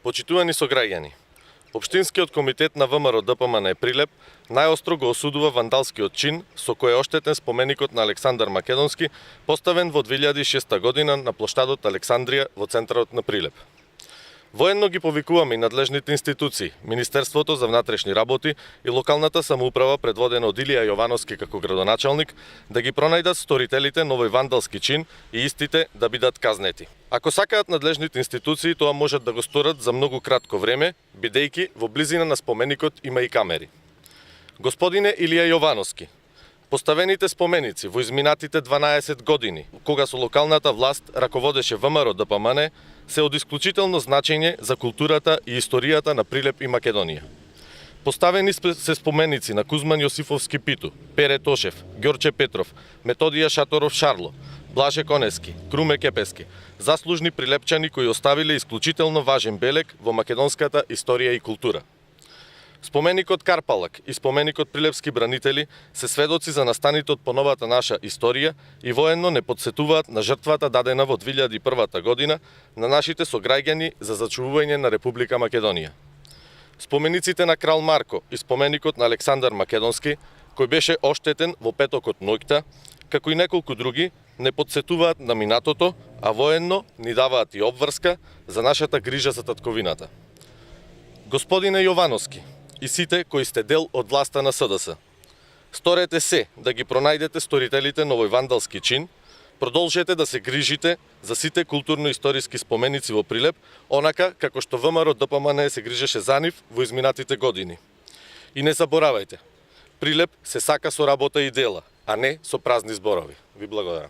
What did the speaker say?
Почитувани сограѓани, Општинскиот комитет на ВМРО ДПМН Прилеп најостро го осудува вандалскиот чин со кој е оштетен споменикот на Александар Македонски, поставен во 2006 година на плоштадот Александрија во центарот на Прилеп. Военно ги повикуваме и надлежните институции, Министерството за внатрешни работи и локалната самоуправа предводена од Илија Јовановски како градоначалник, да ги пронајдат сторителите на овој вандалски чин и истите да бидат казнети. Ако сакаат надлежните институции, тоа можат да го сторат за многу кратко време, бидејќи во близина на споменикот има и камери. Господине Илија Јовановски, поставените споменици во изминатите 12 години, кога со локалната власт раководеше ВМРО ДПМН, се од исклучително значење за културата и историјата на Прилеп и Македонија. Поставени се споменици на Кузман Јосифовски Питу, Пере Тошев, Ѓорче Петров, Методија Шаторов Шарло, Блаже Конески, Круме Кепески, заслужни прилепчани кои оставиле исклучително важен белег во македонската историја и култура. Споменикот Карпалак и споменикот Прилепски бранители се сведоци за настанитот по новата наша историја и военно не подсетуваат на жртвата дадена во 2001 година на нашите сограѓани за зачувување на Република Македонија. Спомениците на Крал Марко и споменикот на Александар Македонски, кој беше оштетен во петокот ноќта, како и неколку други, не подсетуваат на минатото, а военно ни даваат и обврска за нашата грижа за татковината. Господине Јовановски, и сите кои сте дел од власта на СДС, сторете се да ги пронајдете сторителите на овој вандалски чин, продолжете да се грижите за сите културно-историски споменици во Прилеп, онака како што ВМРО ДПМН се грижеше за нив во изминатите години. И не заборавајте, Прилеп се сака со работа и дела, а не со празни зборови. Ви благодарам.